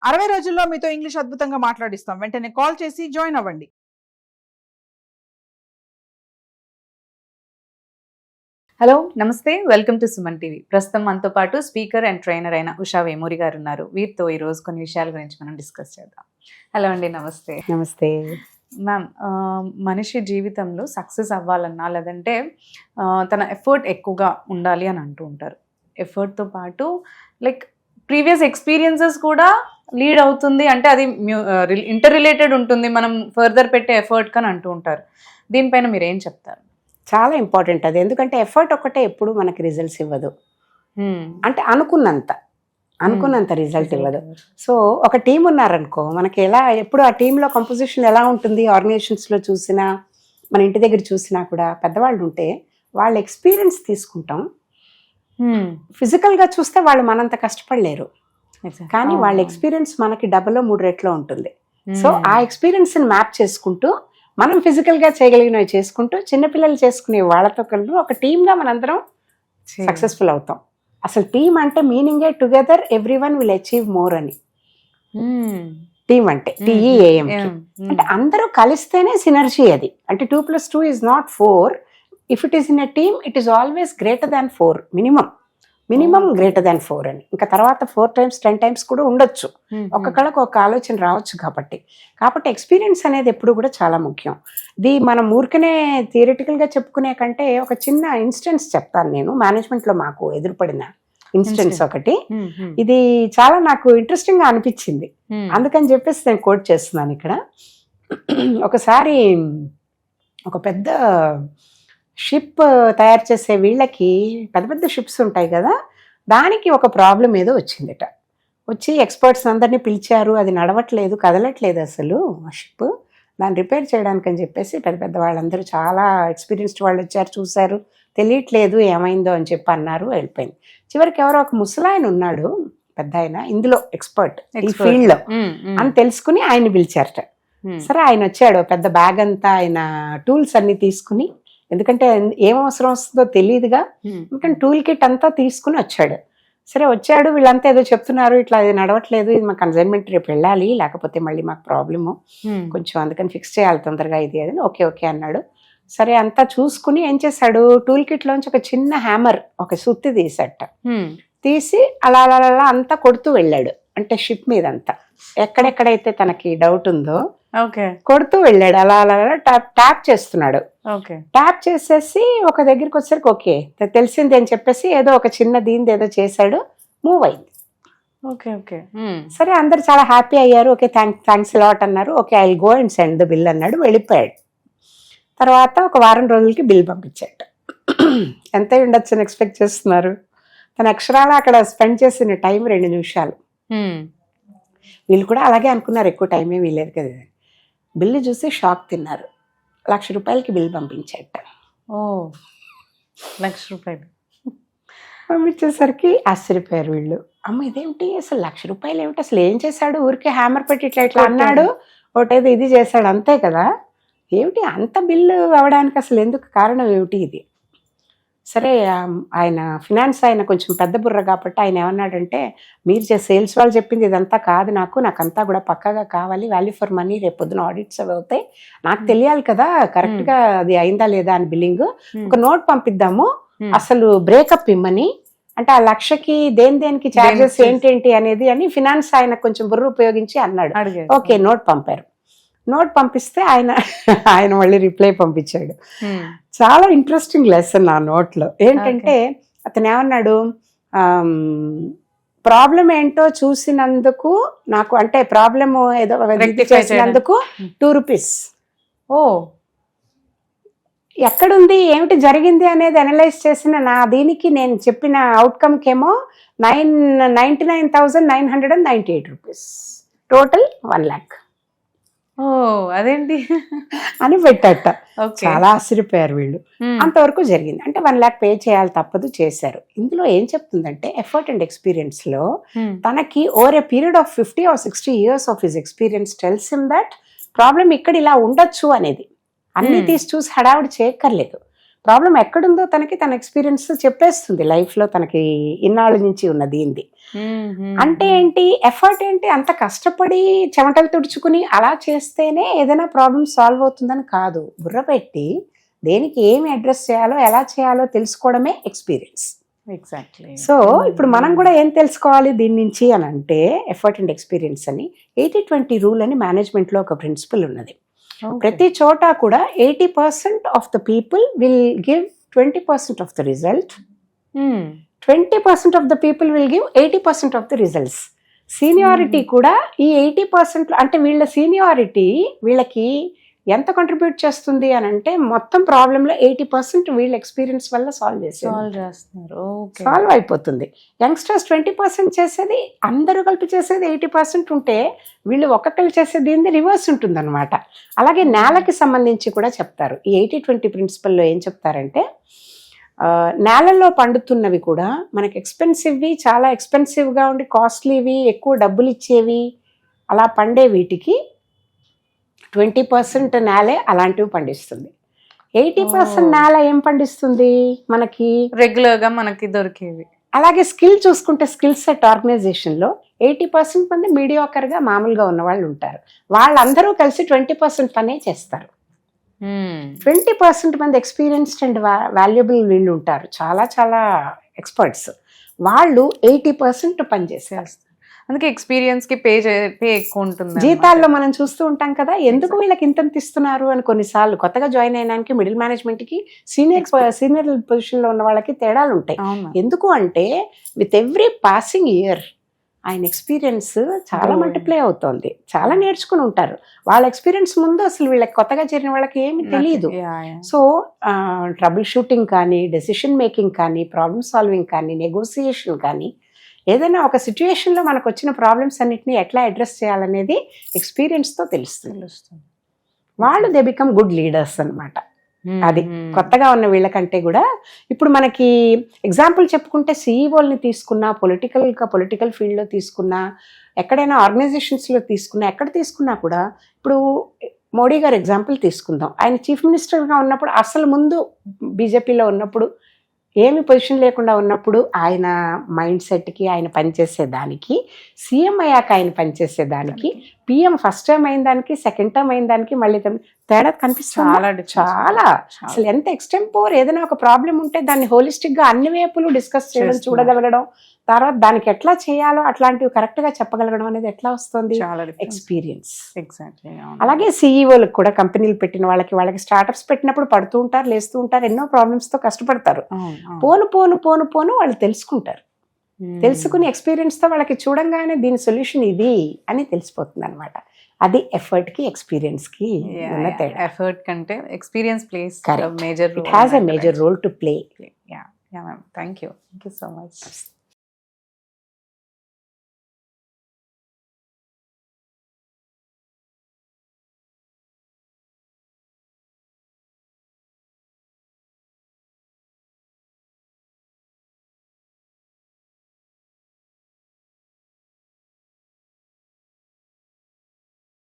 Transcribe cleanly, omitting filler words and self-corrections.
60 రోజుల్లో మీతో ఇంగ్లీష్ అద్భుతంగా మాట్లాడిస్తాం. వెంటనే కాల్ చేసి జాయిన్ అవ్వండి. హలో నమస్తే, వెల్కమ్ టు సుమన్ టీవీ. ప్రస్తుతం మనతో పాటు స్పీకర్ అండ్ ట్రైనర్ అయిన ఉషా వేమూరి గారు ఉన్నారు. వీరితో ఈరోజు కొన్ని విషయాల గురించి మనం డిస్కస్ చేద్దాం. హలో అండి, నమస్తే. నమస్తే మ్యామ్, మనిషి జీవితంలో సక్సెస్ అవ్వాలన్నా లేదంటే తన ఎఫర్ట్ ఎక్కువగా ఉండాలి అని అంటూ ఉంటారు. ఎఫర్ట్తో పాటు లైక్ ప్రీవియస్ ఎక్స్పీరియన్సెస్ కూడా లీడ్ అవుతుంది అంటే అది ఇంటర్ రిలేటెడ్ ఉంటుంది మనం ఫర్దర్ పెట్టే ఎఫర్ట్ అని అంటూ ఉంటారు. దీనిపైన మీరు ఏం చెప్తారు? చాలా ఇంపార్టెంట్ అది. ఎందుకంటే ఎఫర్ట్ ఒక్కటే ఎప్పుడు మనకి రిజల్ట్స్ ఇవ్వదు. అంటే అనుకున్నంత రిజల్ట్ ఇవ్వదు. సో ఒక టీం ఉన్నారనుకో, మనకి ఎలా ఎప్పుడు ఆ టీంలో కంపోజిషన్ ఎలా ఉంటుంది, ఆర్గనైజేషన్స్లో చూసినా మన ఇంటి దగ్గర చూసినా కూడా పెద్దవాళ్ళు ఉంటే వాళ్ళ ఎక్స్పీరియన్స్ తీసుకుంటాం. ఫిజికల్గా చూస్తే వాళ్ళు మనంత కష్టపడలేరు, కానీ వాళ్ళ ఎక్స్పీరియన్స్ మనకి డబుల్లో 3 రెట్లో ఉంటుంది. సో ఆ ఎక్స్పీరియన్స్ని మ్యాప్ చేసుకుంటూ మనం ఫిజికల్గా చేయగలిగినవి చేసుకుంటూ చిన్నపిల్లలు చేసుకునే వాళ్ళతో కలిపి ఒక టీమ్గా మనందరం సక్సెస్ఫుల్ అవుతాం. అసలు టీమ్ అంటే మీనింగే together everyone will achieve more అని. టీమ్ అంటే TEAM అంటే అందరూ కలిస్తేనే సినర్జీ. అది అంటే 2+2 is not 4. If it is in a team it is always greater than 4. Minimum greater than 4 అని. ఇంకా తర్వాత 4 times 10 times కూడా ఉండొచ్చు. ఒక్కొక్కళ్ళకు ఒక ఆలోచన రావచ్చు. కాబట్టి ఎక్స్పీరియన్స్ అనేది ఎప్పుడు కూడా చాలా ముఖ్యం. ఇది మనం ఊరికనే థియరిటికల్గా చెప్పుకునే కంటే ఒక చిన్న ఇన్స్టెన్స్ చెప్తాను నేను. మేనేజ్మెంట్లో మాకు ఎదురుపడిన ఇన్స్టెన్స్ ఒకటి. ఇది చాలా నాకు ఇంట్రెస్టింగ్గా అనిపించింది, అందుకని చెప్పేసి నేను కోట్ చేస్తున్నాను ఇక్కడ. ఒకసారి ఒక పెద్ద షిప్ తయారు చేసే వీళ్ళకి పెద్ద షిప్స్ ఉంటాయి కదా, దానికి ఒక ప్రాబ్లం ఏదో వచ్చిందట. వచ్చి ఎక్స్పర్ట్స్ అందరినీ పిలిచారు. అది నడవట్లేదు, కదలట్లేదు అసలు ఆ షిప్. దాన్ని రిపేర్ చేయడానికి అని చెప్పేసి పెద్ద వాళ్ళందరూ చాలా ఎక్స్పీరియన్స్డ్ వాళ్ళు వచ్చారు, చూశారు, తెలియట్లేదు ఏమైందో అని చెప్పి అన్నారు, వెళ్ళిపోయింది. చివరికి ఎవరో ఒక ముసలాయన ఉన్నాడు, పెద్ద ఆయన, ఇందులో ఎక్స్పర్ట్ ఈ ఫీల్డ్లో అని తెలుసుకుని ఆయన్ని పిలిచారట. సరే ఆయన వచ్చాడు, పెద్ద బ్యాగ్ అంతా ఆయన టూల్స్ అన్ని తీసుకుని, ఎందుకంటే ఏం అవసరం వస్తుందో తెలియదుగా, ఎందుకంటే టూల్ కిట్ అంతా తీసుకుని వచ్చాడు. సరే వచ్చాడు, వీళ్ళంతా ఏదో చెప్తున్నారు, ఇట్లా అది నడవట్లేదు, ఇది మా కన్సైన్మెంట్ రేపు వెళ్ళాలి, లేకపోతే మళ్ళీ మాకు ప్రాబ్లము కొంచెం, అందుకని ఫిక్స్ చేయాలి తొందరగా ఇది అది. ఓకే అన్నాడు. సరే అంతా చూసుకుని ఏం చేశాడు, టూల్ కిట్లోంచి ఒక చిన్న హ్యామర్, ఒక సుత్తి తీసట. తీసి అలా అంతా కొడుతూ వెళ్ళాడు. అంటే షిప్ మీద అంతా ఎక్కడెక్కడైతే తనకి డౌట్ ఉందో కొడుతూ వెళ్ళాడు. అలా ట్యాప్ చేస్తున్నాడు. ట్యాప్ చేసేసి ఒక దగ్గరికి వచ్చేసరికి ఓకే తెలిసింది అని చెప్పేసి ఏదో ఒక చిన్న దీనిది ఏదో చేశాడు, మూవ్ అయింది. సరే అందరు చాలా హ్యాపీ అయ్యారు. ఓకే థ్యాంక్స్ లాట్ అన్నారు. Okay I will go and send the bill అన్నాడు, వెళ్ళిపోయాడు. తర్వాత ఒక వారం రోజులకి బిల్ పంపించాడు. ఎంత ఉండొచ్చు అని ఎక్స్పెక్ట్ చేస్తున్నారు? తన అక్షరాలు అక్కడ స్పెండ్ చేసిన టైం 2 నిమిషాలు. వీళ్ళు కూడా అలాగే అనుకున్నారు, ఎక్కువ టైమే వీలేదు కదా. బిల్లు చూసి షాక్ తిన్నారు. ₹1,00,000 బిల్ పంపించాట. ₹1,00,000 పంపించేసరికి ఆశ్చర్యపోయారు వీళ్ళు. అమ్మ ఇదేమిటి, అసలు ₹1,00,000 ఏమిటి, అసలు ఏం చేశాడు, ఊరికే హ్యామర్ పెట్టి ఇట్లా అన్నాడు, ఒకటేదో ఇది చేశాడు అంతే కదా, ఏమిటి అంత బిల్లు అవ్వడానికి అసలు ఎందుకు, కారణం ఏమిటి ఇది? సరే ఆయన ఫినాన్స్ ఆయన కొంచెం పెద్ద బుర్ర కాబట్టి ఆయన ఏమన్నాడంటే, మీరు సేల్స్ వాళ్ళు చెప్పింది ఇదంతా కాదు, నాకంతా కూడా పక్కాగా కావాలి, వాల్యూ ఫర్ మనీ, రేపు పొద్దున ఆడిట్స్ అవి అవుతాయి, నాకు తెలియాలి కదా కరెక్ట్గా అది అయిందా లేదా అని బిల్లింగ్. ఒక నోట్ పంపిద్దాము, అసలు బ్రేకప్ ఇమ్మని, అంటే ఆ 1,00,000కి దేనికి చార్జెస్ ఏంటి అనేది అని ఫినాన్స్ ఆయన కొంచెం బుర్ర ఉపయోగించి అన్నాడు. ఓకే నోట్ పంపారు. నోట్ పంపిస్తే ఆయన మళ్ళీ రిప్లై పంపించాడు. చాలా ఇంట్రెస్టింగ్ లెసన్ ఆ నోట్లో. ఏంటంటే అతను ఏమన్నాడు, ప్రాబ్లం ఏంటో చూసినందుకు నాకు, అంటే ప్రాబ్లమ్ ఏదో చేసినందుకు ₹2. ఎక్కడుంది ఏమిటి జరిగింది అనేది అనలైజ్ చేసిన నా దీనికి నేను చెప్పిన అవుట్కమ్కి ఏమో ₹99,998, టోటల్ 1,00,000 అదేంటి అని పెట్టట. చాలా ఆశ్చర్యపోయారు వీళ్ళు. అంతవరకు జరిగింది. అంటే 1,00,000 పే చేయాలి, తప్పదు, చేశారు. ఇందులో ఏం చెప్తుందంటే ఎఫర్ట్ అండ్ ఎక్స్పీరియన్స్ లో తనకి over a period of 50 or 60 years of his experience tells him that problem ఇక్కడ ఇలా ఉండొచ్చు అనేది. అన్ని తీసి చూసి హడావుడి చేయక్కర్లేదు. ప్రాబ్లం ఎక్కడుందో తన ఎక్స్పీరియన్స్ చెప్పేస్తుంది లైఫ్లో తనకి ఇన్నాళ్ళ నుంచి ఉన్నది ఏంది. అంటే ఏంటి, ఎఫర్ట్ ఏంటి, అంత కష్టపడి చెమటలు తుడుచుకుని అలా చేస్తేనే ఏదైనా ప్రాబ్లం సాల్వ్ అవుతుందని కాదు. బుర్ర పెట్టి దేనికి ఏమి అడ్రస్ చేయాలో ఎలా చేయాలో తెలుసుకోవడమే ఎక్స్పీరియన్స్. ఎగ్జాక్ట్లీ. సో ఇప్పుడు మనం కూడా ఏం తెలుసుకోవాలి దీని నుంచి అని అంటే, ఎఫర్ట్ అండ్ ఎక్స్పీరియన్స్ అని 80-20 రూల్ అని మేనేజ్మెంట్లో ఒక ప్రిన్సిపల్ ఉన్నది. ప్రతి చోట కూడా 80% of the people will give 20% of the result, 20% of the people will give 80% of the results. Seniority కూడా ఈ 80% అంటే వీళ్ళ సీనియారిటీ వీళ్ళకి ఎంత కంట్రిబ్యూట్ చేస్తుంది అని అంటే, మొత్తం ప్రాబ్లంలో 80% వీళ్ళ ఎక్స్పీరియన్స్ వల్ల సాల్వ్ చేస్తున్నారు. సాల్వ్ అయిపోతుంది. యంగ్స్టర్స్ 20% చేసేది, అందరూ కలిపి చేసేది 80% ఉంటే వీళ్ళు ఒక్కొక్కరు చేసేది ఏంది రివర్స్ ఉంటుంది అనమాట. అలాగే నేలకి సంబంధించి కూడా చెప్తారు. ఈ 80-20 ప్రిన్సిపల్లో ఏం చెప్తారంటే, నేలల్లో పండుతున్నవి కూడా మనకి ఎక్స్పెన్సివ్వి, చాలా ఎక్స్పెన్సివ్గా ఉండి కాస్ట్లీవి, ఎక్కువ డబ్బులు ఇచ్చేవి అలా పండే వీటికి 20% నేలే అలాంటివి పండిస్తుంది. 80% నేల ఏం పండిస్తుంది మనకి, రెగ్యులర్గా మనకి దొరికేవి. అలాగే స్కిల్ చూసుకుంటే, స్కిల్ సెట్ ఆర్గనైజేషన్లో 80% మంది మీడియాకర్గా మామూలుగా ఉన్న వాళ్ళు ఉంటారు. వాళ్ళందరూ కలిసి 20% పనే చేస్తారు. 20% మంది ఎక్స్పీరియన్స్డ్ అండ్ వాల్యుబుల్ వీళ్ళు ఉంటారు, చాలా చాలా ఎక్స్పర్ట్స్. వాళ్ళు 80% పని చేస్తారు. అందుకే ఎక్స్పీరియన్స్ కి పే ఎక్కువ ఉంటుంది. జీతాల్లో మనం చూస్తూ ఉంటాం కదా, ఎందుకు వీళ్ళకి ఇంత ఇస్తున్నారు అని. కొన్నిసార్లు కొత్తగా జాయిన్ అయినానికి మిడిల్ మేనేజ్మెంట్ కి సీనియర్ పొజిషన్ లో ఉన్న వాళ్ళకి తేడాలు ఉంటాయి. ఎందుకు అంటే విత్ ఎవ్రీ పాసింగ్ ఇయర్ ఆయన ఎక్స్పీరియన్స్ చాలా మల్టిప్లై అవుతోంది, చాలా నేర్చుకుని ఉంటారు. వాళ్ళ ఎక్స్పీరియన్స్ ముందు అసలు వీళ్ళకి కొత్తగా చేరిన వాళ్ళకి ఏమి తెలియదు. సో ట్రబుల్ షూటింగ్ కానీ, డెసిషన్ మేకింగ్ కానీ, ప్రాబ్లమ్ సాల్వింగ్ కానీ, నెగోసియేషన్ కానీ, ఏదైనా ఒక సిచ్యుయేషన్లో మనకు వచ్చిన ప్రాబ్లమ్స్ అన్నిటిని ఎట్లా అడ్రస్ చేయాలనేది ఎక్స్పీరియన్స్తో తెలుస్తుంది. వాళ్ళు దే బికమ్ గుడ్ లీడర్స్ అనమాట. అది కొత్తగా ఉన్న వీళ్ళకంటే కూడా. ఇప్పుడు మనకి ఎగ్జాంపుల్ చెప్పుకుంటే, సిఈఓల్ని తీసుకున్నా, పొలిటికల్ ఫీల్డ్లో తీసుకున్నా, ఎక్కడైనా ఆర్గనైజేషన్స్లో తీసుకున్నా, ఎక్కడ తీసుకున్నా కూడా, ఇప్పుడు మోడీ గారు ఎగ్జాంపుల్ తీసుకుందాం. ఆయన చీఫ్ మినిస్టర్గా ఉన్నప్పుడు, అసలు ముందు బీజేపీలో ఉన్నప్పుడు, ఏమి పొజిషన్ లేకుండా ఉన్నప్పుడు ఆయన మైండ్ సెట్కి, ఆయన పనిచేసేదానికి, సీఎం అయ్యాక ఆయన పనిచేసేదానికి, పిఎం ఫస్ట్ టైం అయిన దానికి, సెకండ్ టైం అయిన దానికి మళ్ళీ తేడా కనిపిస్తుంది. చాలా అసలు ఎంత ఎక్స్టెంపోర్, ఏదైనా ఒక ప్రాబ్లం ఉంటే దాన్ని హోలిస్టిక్గా అన్ని వైపులు డిస్కస్ చేయడం, చూడగలగడం, తర్వాత దానికి ఎట్లా చేయాలో అట్లాంటివి కరెక్ట్గా చెప్పగలగడం అనేది ఎట్లా వస్తుంది, ఎక్స్పీరియన్స్. ఎగ్జాక్ట్లీ. అలాగే సిఈఓలకు కూడా, కంపెనీలు పెట్టిన వాళ్ళకి స్టార్టప్స్ పెట్టినప్పుడు పడుతూ ఉంటారు, లేస్తూ ఉంటారు, ఎన్నో ప్రాబ్లమ్స్తో కష్టపడతారు. పోను వాళ్ళు తెలుసుకుంటారు. తెలుసుకుని ఎక్స్పీరియన్స్తో వాళ్ళకి చూడంగానే దీని సొల్యూషన్ ఇది అని తెలిసిపోతుంది అనమాట. అది ఎఫర్ట్కి ఎక్స్పీరియన్స్కి ఉన్న తేడా. ఎఫర్ట్ కంటే experience plays major role. It has a major role to play. Thank you so much.